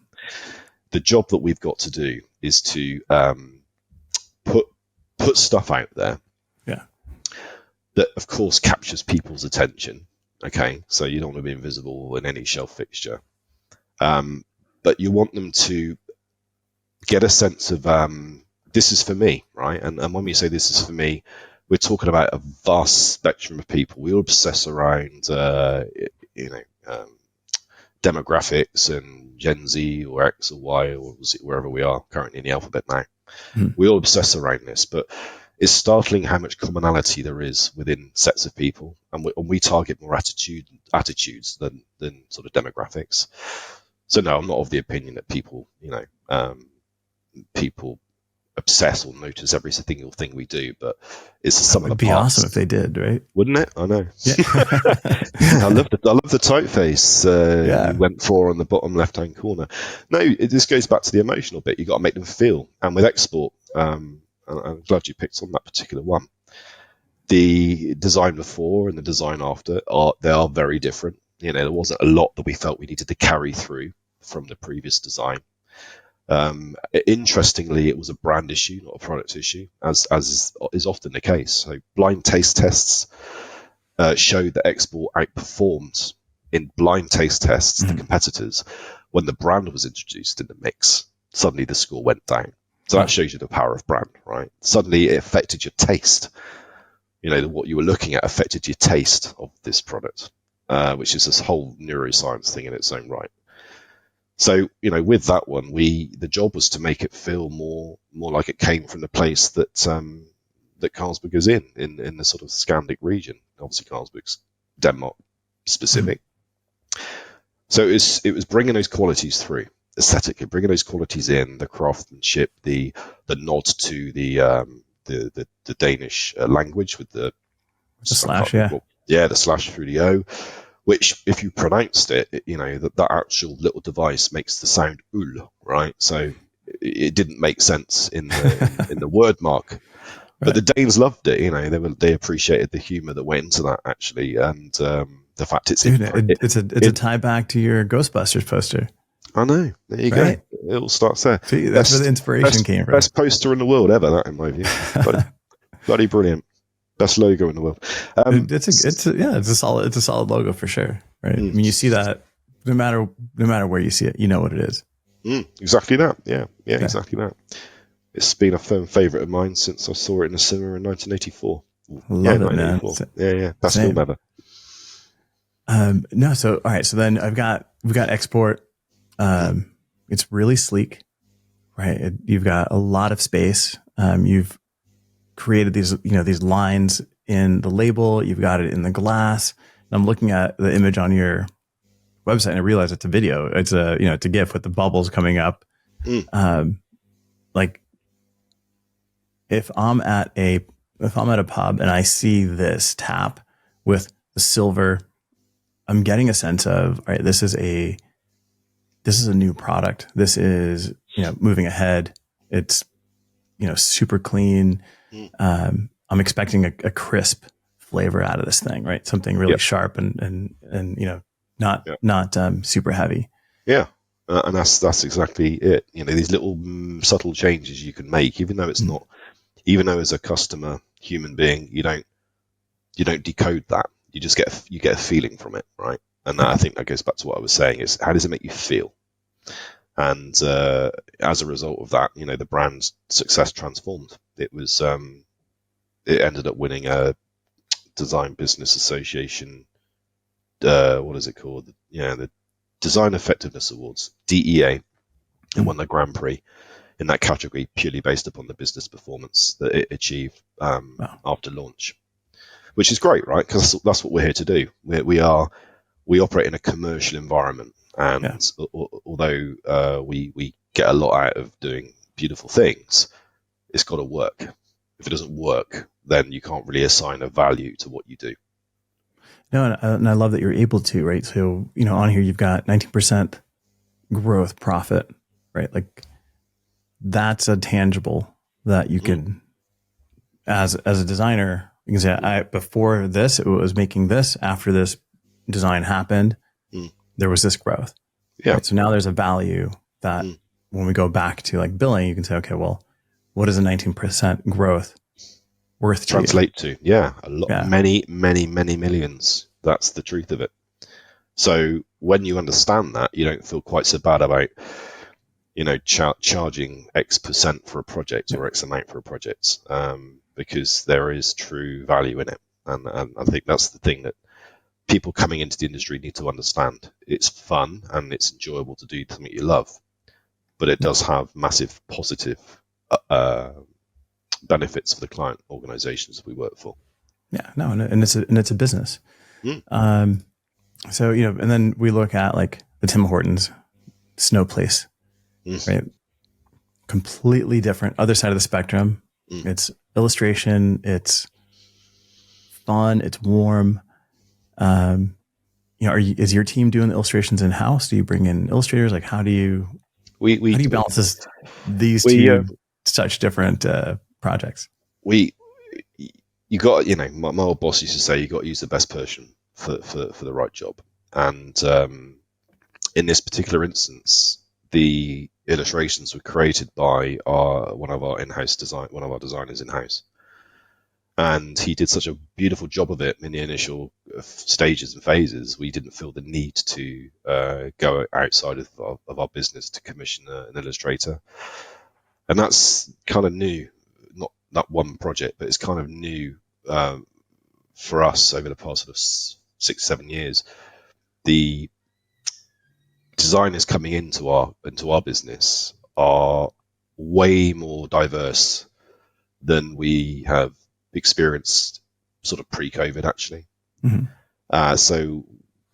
The job that we've got to do is to put stuff out there. Yeah. That of course captures people's attention. Okay, so you don't want to be invisible in any shelf fixture, but you want them to get a sense of this is for me, right? And when we say this is for me, we're talking about a vast spectrum of people. We all obsess around, demographics and Gen Z or X or Y or wherever we are currently in the alphabet now. We all obsess around this, but it's startling how much commonality there is within sets of people, and we target more attitudes than sort of demographics. So no, I'm not of the opinion that people obsess or notice every single thing we do, but it's some of the parts. It'd be awesome if they did, right? Wouldn't it? I know. Yeah. I love the typeface you went for on the bottom left-hand corner. No, this goes back to the emotional bit. You got to make them feel, and with export, I'm glad you picked on that particular one. The design before and the design after are very different. There wasn't a lot that we felt we needed to carry through from the previous design. Interestingly, it was a brand issue, not a product issue, as is often the case. So blind taste tests showed that export outperformed in blind taste tests the competitors. When the brand was introduced in the mix, suddenly the score went down. So that shows you the power of brand, right? Suddenly it affected your taste. What you were looking at affected your taste of this product, which is this whole neuroscience thing in its own right. So, with that one, the job was to make it feel more like it came from the place that Carlsberg is in the sort of Scandic region. Obviously, Carlsberg's Denmark specific. So it was bringing those qualities through aesthetically, bringing those qualities in, the craftsmanship, the nod to the Danish language with the slash, the slash through the O. Which, if you pronounced it, that actual little device makes the sound ul, right? So it didn't make sense in the word mark, but the Danes loved it. They appreciated the humour that went into that actually, and the fact it's it's a tie back to your Ghostbusters poster. I know. There you go. It all starts there. See, that's where the inspiration came from. Best poster in the world ever, that in my view. Bloody brilliant. Best logo in the world. It's a solid logo for sure, right? I mean, you see that no matter where you see it, you know what it is. Exactly that. Yeah, exactly that. It's been a firm favourite of mine since I saw it in the cinema in 1984. Yeah, Love it, man. 1984. Yeah. Best Same. film ever. No, so all right. So then we've got export. It's really sleek, right? You've got a lot of space. You've created these lines in the label. You've got it in the glass. And I'm looking at the image on your website and I realize it's a video. It's it's a GIF with the bubbles coming up. Like if I'm at a pub and I see this tap with the silver, I'm getting a sense of, all right, this is a new product. This is, moving ahead. It's, super clean. I'm expecting a crisp flavor out of this thing, right? Something really sharp and not super heavy. Yeah. And that's exactly it. These little subtle changes you can make, even though it's not, even though as a customer, human being, you don't decode that. You just get a feeling from it, right? And I think that goes back to what I was saying: is how does it make you feel? And as a result of that, the brand's success transformed. It was it ended up winning a Design Business Association. What is it called? The Design Effectiveness Awards, DEA. It won the Grand Prix in that category purely based upon the business performance that it achieved after launch, which is great, right? Because that's what we're here to do. We operate in a commercial environment, and although we get a lot out of doing beautiful things, it's got to work. If it doesn't work, then you can't really assign a value to what you do. No, and I love that you're able to, right? So, on here you've got 19% growth profit, right? Like that's a tangible that you can, as a designer, you can say, before this, it was making this. After this design happened, there was this growth. Yeah. Right? So now there's a value that when we go back to like billing, you can say, okay, well, what is a 19% growth worth to translate to? Yeah, a lot, many millions. That's the truth of it. So when you understand that, you don't feel quite so bad about, charging X percent for a project or X amount for a project, because there is true value in it. And I think that's the thing that people coming into the industry need to understand. It's fun and it's enjoyable to do something you love, but it does have massive positive benefits for the client organizations we work for. Yeah, no, and it's a business. So, and then we look at like the Tim Hortons Snow Place, right? Completely different, other side of the spectrum. It's illustration. It's fun. It's warm. Is your team doing the illustrations in house? Do you bring in illustrators? Like, how do you balance these two such different projects? You got, my old boss used to say, you got to use the best person for the right job. And in this particular instance, the illustrations were created by one of our designers in house. And he did such a beautiful job of it in the initial stages and phases. We didn't feel the need to go outside of our business to commission an illustrator. And that's kind of new, not that one project, but it's kind of new for us over the past sort of 6-7 years. The designers coming into our business are way more diverse than we have experienced sort of pre-COVID, actually. So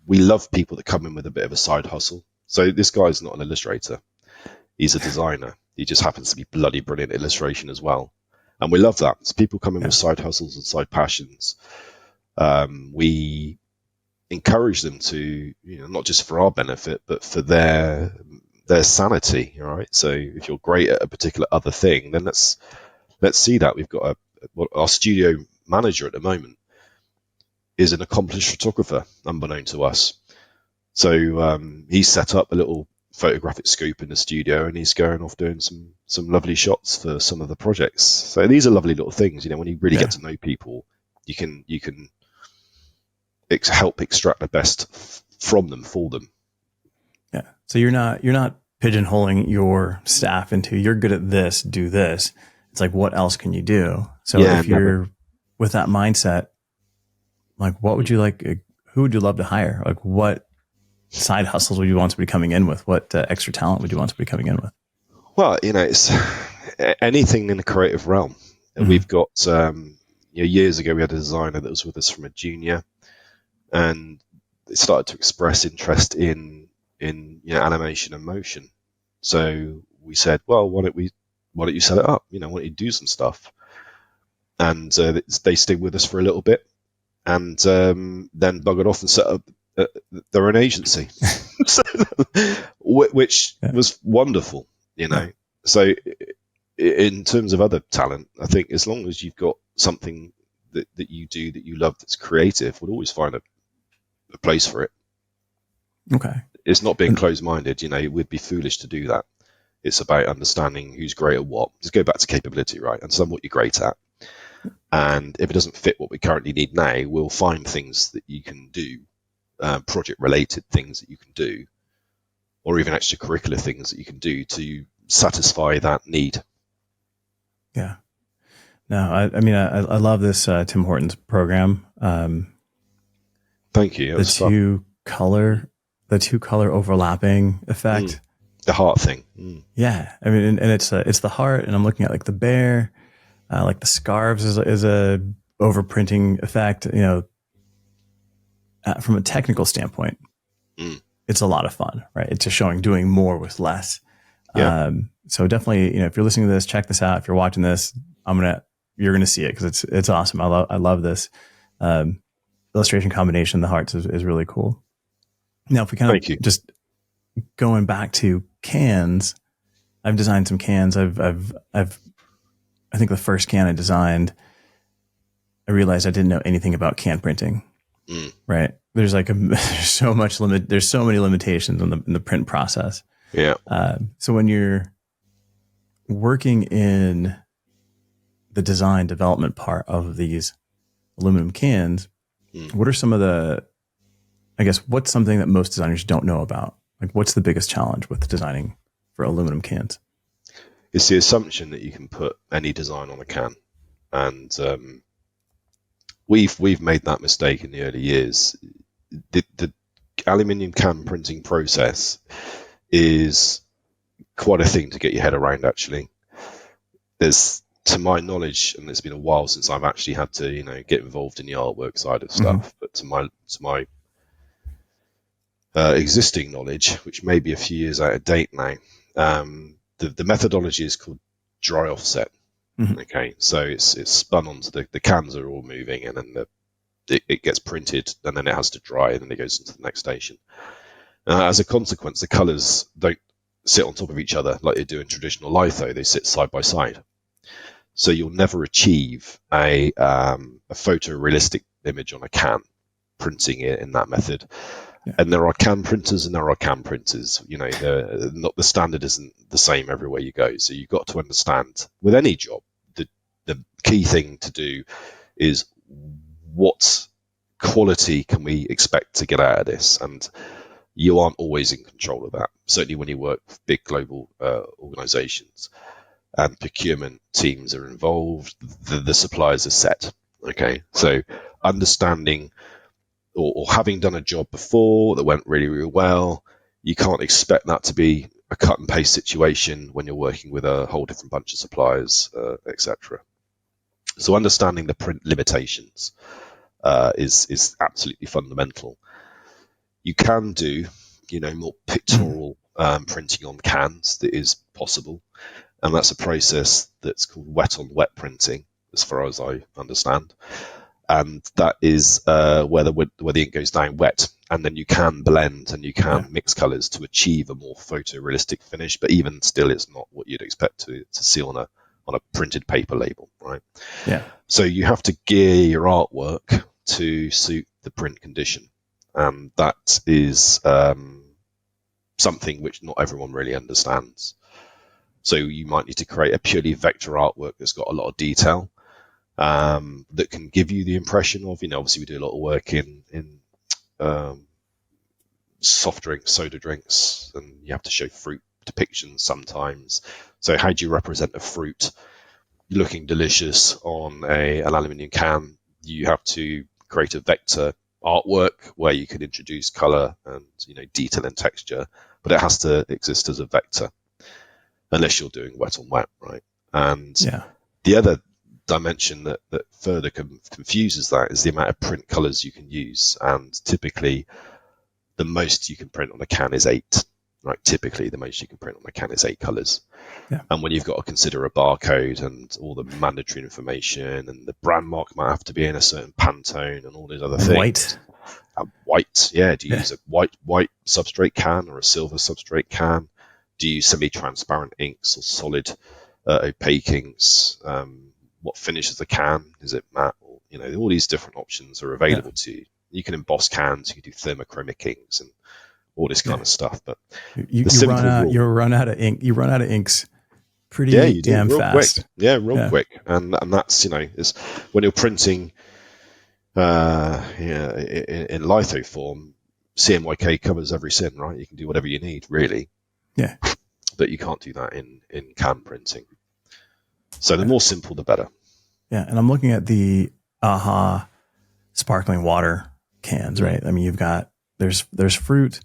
we love people that come in with a bit of a side hustle. So this guy's not an illustrator. He's a designer. He just happens to be bloody brilliant at illustration as well. And we love that. So people come in with side hustles and side passions. We encourage them to, not just for our benefit, but for their sanity. All right. So if you're great at a particular other thing, then let's see that. We've got our studio manager at the moment is an accomplished photographer, unbeknown to us. So he's set up a little photographic scoop in the studio, and he's going off doing some lovely shots for some of the projects. So these are lovely little things. When you really get to know people, you can help extract the best from them for them. Yeah. So you're not pigeonholing your staff into you're good at this, do this. It's like, what else can you do? So Yeah, if never. you're with that mindset, like, what would you like? Who would you love to hire? Like, what side hustles would you want somebody coming in with? What extra talent would you want somebody coming in with? Well, it's anything in the creative realm. Mm-hmm. We've got, years ago, we had a designer that was with us from a junior, and they started to express interest in animation and motion. So we said, well, why don't you set it up? Why don't you do some stuff? And they stayed with us for a little bit, and then buggered off and set up their own agency, which Yeah. was wonderful. Yeah. So in terms of other talent, I think as long as you've got something that you do that you love that's creative, we'll always find a place for it. Okay. It's not being closed-minded. It would be foolish to do that. It's about understanding who's great at what. Just go back to capability, right? Understand what you're great at. And if it doesn't fit what we currently need now, we'll find things that you can do, project-related ththings that you can do, or even extracurricular things that you can do to satisfy that need. Yeah. No, I mean, I love this Tim Hortons program. Thank you. The two color overlapping effect. The heart thing. Yeah, I mean, and it's the heart, and I'm looking at like the bear, like the scarves is a overprinting effect. From a technical standpoint, it's a lot of fun, right? It's just showing doing more with less. Yeah. So definitely, if you're listening to this, check this out. If you're watching this, you're gonna see it because it's awesome. I love this illustration combination. The hearts is really cool. Now, if we kind of just going back to cans, I've designed some cans. I think the first can I designed, I realized I didn't know anything about can printing. Right? There's there's so many limitations in the print process. Yeah. So when you're working in the design development part of these aluminum cans, what are some of what's something that most designers don't know about? Like, what's the biggest challenge with designing for aluminum cans? It's the assumption that you can put any design on a can, and we've made that mistake in the early years. The aluminium can printing process is quite a thing to get your head around. Actually, there's, to my knowledge, and it's been a while since I've actually had to get involved in the artwork side of stuff, but to my existing knowledge, which may be a few years out of date now, the methodology is called dry offset. Okay, so it's spun onto the cans are all moving, and then it gets printed, and then it has to dry, and then it goes into the next station. As a consequence, the colours don't sit on top of each other like they do in traditional litho. They sit side by side. So you'll never achieve a photorealistic image on a can printing it in that method. Yeah. And there are can printers and there are can printers. The standard isn't the same everywhere you go. So you've got to understand with any job, the key thing to do is what quality can we expect to get out of this? And you aren't always in control of that. Certainly when you work with big global organizations and procurement teams are involved, the suppliers are set. Okay, so understanding or having done a job before that went really, really well, you can't expect that to be a cut and paste situation when you're working with a whole different bunch of suppliers, etc. So understanding the print limitations is absolutely fundamental. You can do, more pictorial printing on cans. That is possible, and that's a process that's called wet on wet printing, as far as I understand. And that is where the ink goes down wet, and then you can blend and you can mix colors to achieve a more photorealistic finish. But even still, it's not what you'd expect to see on a printed paper label, right? Yeah. So you have to gear your artwork to suit the print condition, and that is something which not everyone really understands. So you might need to create a purely vector artwork that's got a lot of detail. That can give you the impression of, obviously we do a lot of work in soft drinks, soda drinks, and you have to show fruit depictions sometimes. So how do you represent a fruit looking delicious on an aluminium can? You have to create a vector artwork where you can introduce color and detail and texture, but it has to exist as a vector unless you're doing wet on wet, right? And the other dimension that further confuses that is the amount of print colors you can use. And typically the most you can print on a can is 8, right? Typically the most you can print on a can is 8 colors. And when you've got to consider a barcode and all the mandatory information, and the brand mark might have to be in a certain Pantone and all these other things. White, yeah. Do you use a white substrate can or a silver substrate can? Do you use semi-transparent inks or solid opaque inks? What finishes the can? Is it matte? Or, all these different options are available to you. You can emboss cans. You can do thermochromic inks and all this kind of stuff. But you run out of ink. You run out of inks pretty you do, damn real fast. Quick. Yeah, real quick. And that's is when you're printing in litho form, CMYK covers every sin, right? You can do whatever you need, really. Yeah. But you can't do that in can printing. So the more simple, the better. Yeah, and I'm looking at the AHA sparkling water cans, right? I mean, you've got there's fruit,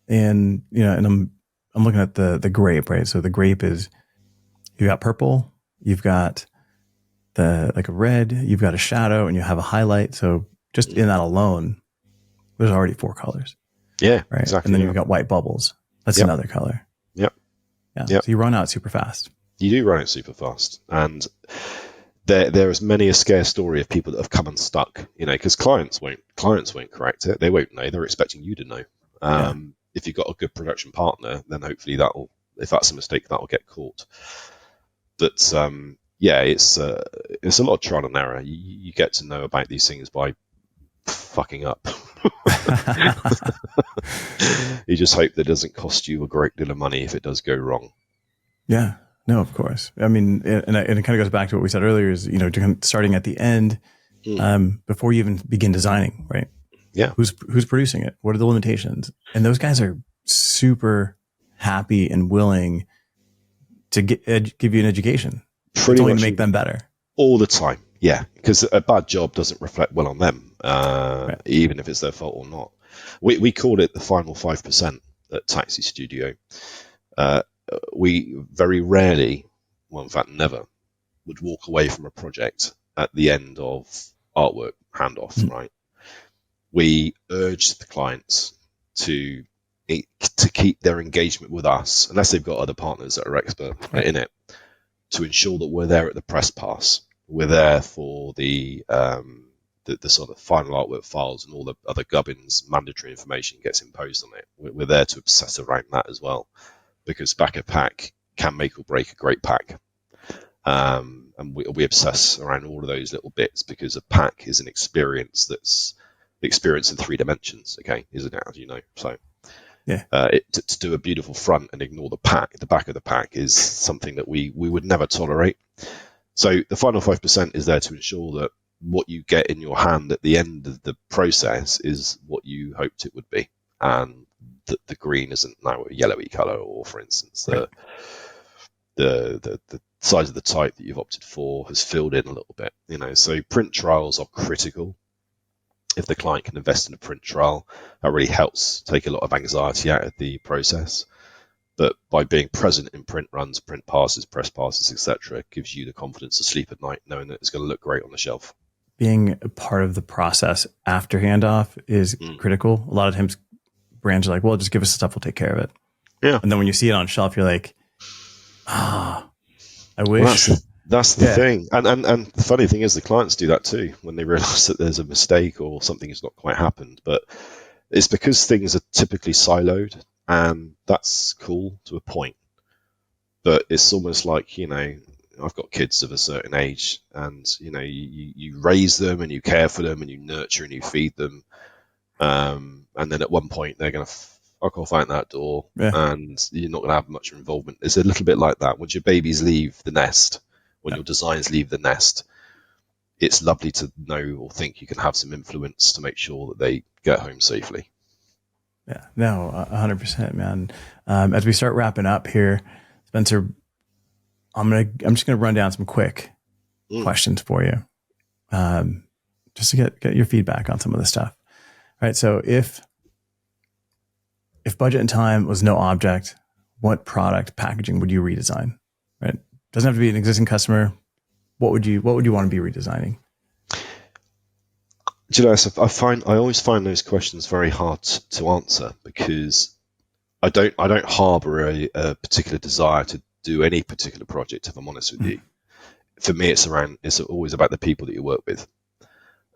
and and I'm looking at the grape, right? So the grape is, you got purple, you've got a red, you've got a shadow, and you have a highlight. So just in that alone, there's already 4 colors. Yeah, right. Exactly. And then you've got white bubbles. That's another color. Yep. Yeah. So you run out super fast. You do run it super fast, and there is many a scare story of people that have come unstuck. Because clients won't correct it. They won't know. They're expecting you to know. If you've got a good production partner, then hopefully if that's a mistake, that'll get caught. But it's a lot of trial and error. You get to know about these things by fucking up. You just hope that it doesn't cost you a great deal of money if it does go wrong. Yeah. No, of course. I mean, and it kind of goes back to what we said earlier is, starting at the end, before you even begin designing, right? Yeah. Who's producing it? What are the limitations? And those guys are super happy and willing to give you an education. Pretty much to make them better. All the time. Yeah. Because a bad job doesn't reflect well on them, even if it's their fault or not. We called it the final 5% at Taxi Studio. We very rarely, well, in fact, never, would walk away from a project at the end of artwork handoff, right? We urge the clients to keep their engagement with us, unless they've got other partners that are expert in it, to ensure that we're there at the press pass. We're there for the sort of final artwork files, and all the other gubbins, mandatory information gets imposed on it. We're there to obsess around that as well. Because back a pack can make or break a great pack. And we obsess around all of those little bits, because a pack is an experience that's the experience in 3 dimensions, okay, isn't it, as you know? So to do a beautiful front and ignore the back of the pack is something that we would never tolerate. So the final 5% is there to ensure that what you get in your hand at the end of the process is what you hoped it would be. And the green isn't now a yellowy color, or for instance, the size of the type that you've opted for has filled in a little bit, so print trials are critical. If the client can invest in a print trial, that really helps take a lot of anxiety out of the process. But by being present in print runs, print passes, press passes, etc., gives you the confidence to sleep at night knowing that it's going to look great on the shelf. Being a part of the process after handoff is critical. A lot of times brands are like, well, just give us the stuff, we'll take care of it. Yeah. And then when you see it on shelf, you're like, I wish. Well, that's the thing. And the funny thing is the clients do that too when they realize that there's a mistake or something has not quite happened. But it's because things are typically siloed, and that's cool to a point. But it's almost like, I've got kids of a certain age, and, you raise them and you care for them and you nurture and you feed them. And then at one point they're going to fuck off out that door, and you're not going to have much involvement. It's a little bit like that. Once your babies leave the nest, when your designs leave the nest, it's lovely to know or think you can have some influence to make sure that they get home safely. Yeah, no, 100%, man. As we start wrapping up here, Spencer, I'm just gonna run down some quick questions for you, just to get your feedback on some of the stuff. All right, so if budget and time was no object, what product packaging would you redesign? Right, doesn't have to be an existing customer. What would you want to be redesigning? Do you know, I always find those questions very hard to answer, because I don't harbour a particular desire to do any particular project, if I'm honest with you. For me, it's always about the people that you work with.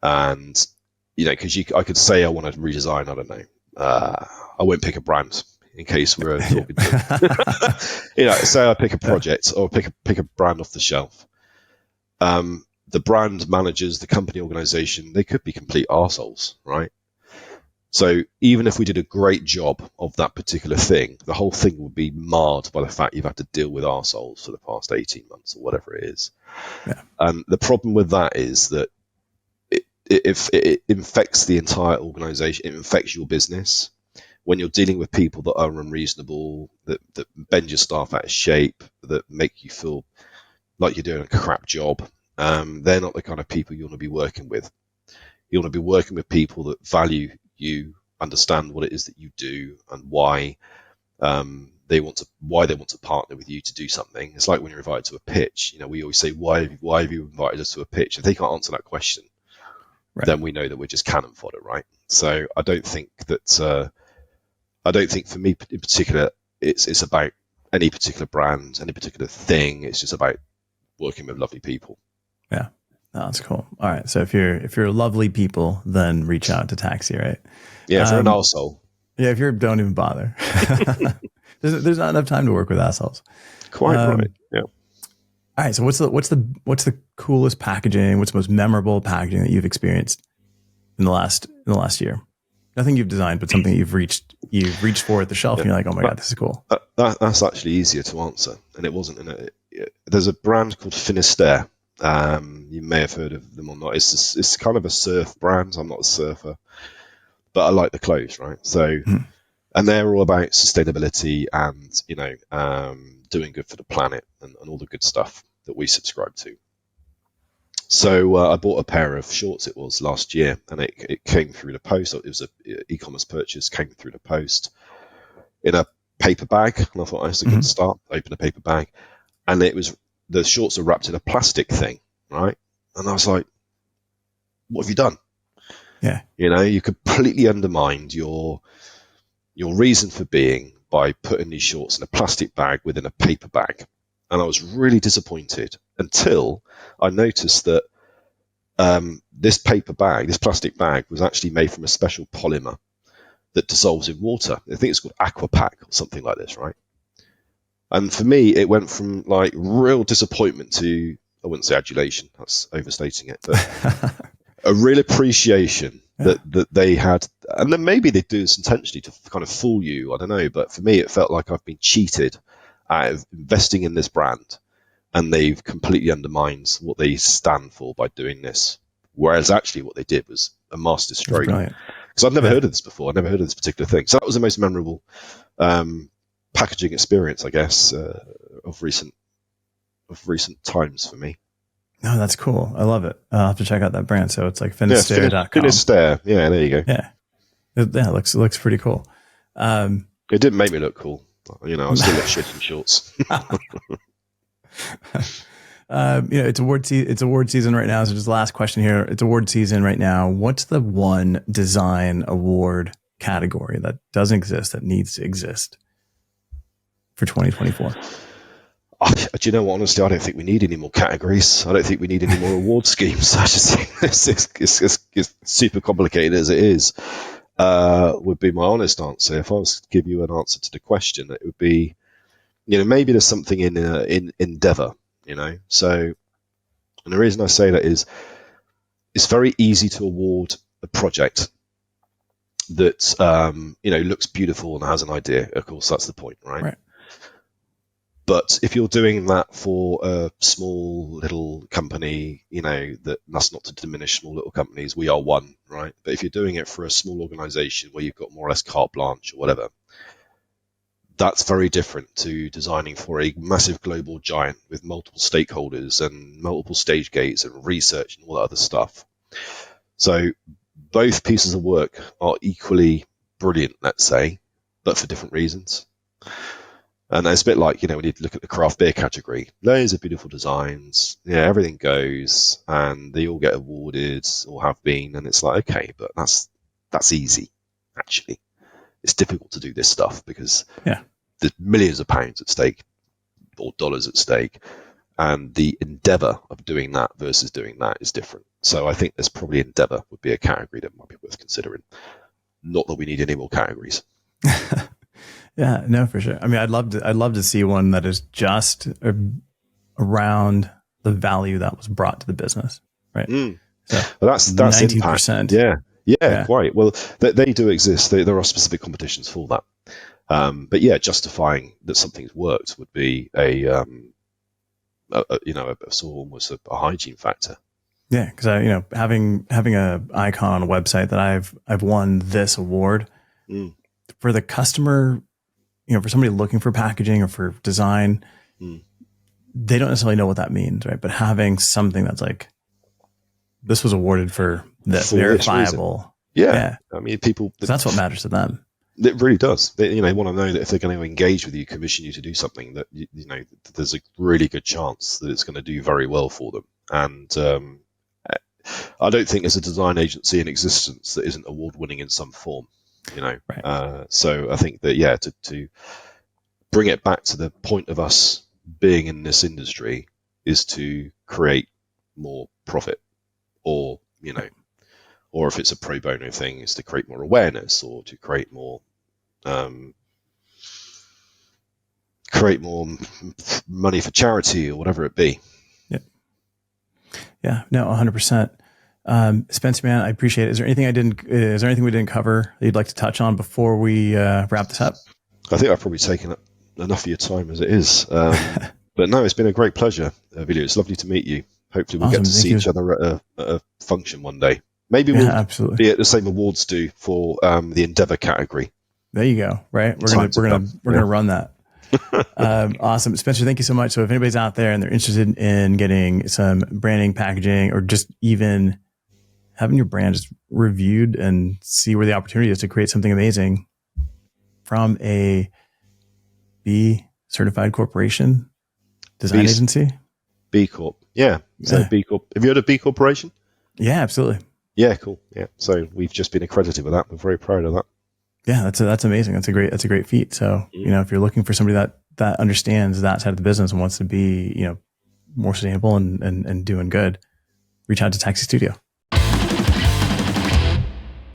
And, because I could say I want to redesign, I don't know, I won't pick a brand in case we're talking to, say I pick a project or pick a brand off the shelf. The brand managers, the company organization, they could be complete arseholes, right? So even if we did a great job of that particular thing, the whole thing would be marred by the fact you've had to deal with arseholes for the past 18 months or whatever it is. Yeah. And the problem with that is that it infects the entire organization, it infects your business. When you're dealing with people that are unreasonable, that bend your staff out of shape, that make you feel like you're doing a crap job, they're not the kind of people you want to be working with. You want to be working with people that value you, understand what it is that you do, and why they want to partner with you to do something. It's like when you're invited to a pitch. We always say, why have you invited us to a pitch? If they can't answer that question, right, then we know that we're just cannon fodder, right? So I don't think for me in particular, it's about any particular brand, any particular thing. It's just about working with lovely people. Yeah. Oh, that's cool. All right. So if you're lovely people, then reach out to Taxi, right? Yeah, for an arsehole. Yeah, if you're, don't even bother. there's not enough time to work with assholes. Quite right. Yeah. All right. So what's the coolest packaging? What's the most memorable packaging that you've experienced in the last year? Nothing you've designed, but something you've reached for at the shelf, and you're like, oh my God, this is cool. That's actually easier to answer, and it wasn't. There's a brand called Finisterre. You may have heard of them or not. It's kind of a surf brand. I'm not a surfer, but I like the clothes, right? So, and they're all about sustainability and doing good for the planet and all the good stuff that we subscribe to. So I bought a pair of shorts. It was last year, and it came through the post. It was an e-commerce purchase. Came through the post in a paper bag, and I thought that's a good start. Open a paper bag, and the shorts are wrapped in a plastic thing, right? And I was like, what have you done? Yeah. You completely undermined your reason for being by putting these shorts in a plastic bag within a paper bag. And I was really disappointed until I noticed that this plastic bag was actually made from a special polymer that dissolves in water. I think it's called Aquapack or something like this, right? And for me, it went from like real disappointment to, I wouldn't say adulation, that's overstating it, but a real appreciation that they had. And then maybe they do this intentionally to kind of fool you, I don't know. But for me, it felt like I've been cheated out of investing in this brand, and they've completely undermined what they stand for by doing this. Whereas actually what they did was a master stroke. Because I've never heard of this before. I've never heard of this particular thing. So that was the most memorable packaging experience, I guess, of recent times for me. No, that's cool. I love it. I'll have to check out that brand. So it's like Finisterre.com. Finisterre. Yeah, there you go. Yeah. It looks pretty cool. It didn't make me look cool. I still look shit in shorts. It's award season right now. So just the last question here. It's award season right now. What's the one design award category that doesn't exist that needs to exist for 2024? Do you know what? Honestly, I don't think we need any more categories. I don't think we need any more award schemes. I just think it's super complicated as it is. Would be my honest answer. If I was to give you an answer to the question, it would be, maybe there's something in endeavor, So, and the reason I say that is, it's very easy to award a project that looks beautiful and has an idea. Of course, that's the point, right? But if you're doing that for a small little company, that's not to diminish small little companies. We are one, right? But if you're doing it for a small organization where you've got more or less carte blanche or whatever, that's very different to designing for a massive global giant with multiple stakeholders and multiple stage gates and research and all that other stuff. So both pieces of work are equally brilliant, let's say, but for different reasons. And it's a bit like, when you look at the craft beer category, loads of beautiful designs, everything goes, and they all get awarded or have been, and it's like, okay, but that's easy, actually. It's difficult to do this stuff because there's millions of pounds at stake or dollars at stake, and the endeavor of doing that versus doing that is different. So I think there's probably endeavor would be a category that might be worth considering. Not that we need any more categories. Yeah, no, for sure. I mean, I'd love to see one that is just around the value that was brought to the business, right? So well, that's 90%. Impact. Yeah, quite. Well, they do exist. There are specific competitions for that. But yeah, justifying that something's worked would be a sort of almost a hygiene factor. Yeah, because having a icon on a website that I've won this award for the customer. For somebody looking for packaging or for design, they don't necessarily know what that means, right? But having something that's like, this was awarded for this, verifiable. Yeah. I mean, people... that's what matters to them. It really does. They want to know that if they're going to engage with you, commission you to do something, that there's a really good chance that it's going to do very well for them. And I don't think there's a design agency in existence that isn't award-winning in some form. Right. So I think that to bring it back to the point of us being in this industry is to create more profit, or or if it's a pro bono thing, is to create more awareness or to create more money for charity or whatever it be. Yeah, no, 100%. Spencer, man, I appreciate it. Is there anything we didn't cover that you'd like to touch on before we wrap this up? I think I've probably taken up enough of your time as it is. But no, it's been a great pleasure, Vilio. It's lovely to meet you. Hopefully we'll get to see each other at a function one day. Maybe we'll absolutely be at the same awards do for the Endeavour category. There you go. Right. We're gonna run that. Awesome. Spencer, thank you so much. So if anybody's out there and they're interested in getting some branding, packaging, or just even having your brand just reviewed and see where the opportunity is to create something amazing from a B certified corporation design agency. B Corp. Yeah. So B Corp. Have you heard of B Corporation? Yeah, absolutely. Yeah, cool. Yeah. So we've just been accredited with that. We're very proud of that. Yeah, that's amazing. That's a great feat. So, if you're looking for somebody that understands that side of the business and wants to be, more sustainable and doing good, reach out to Taxi Studio.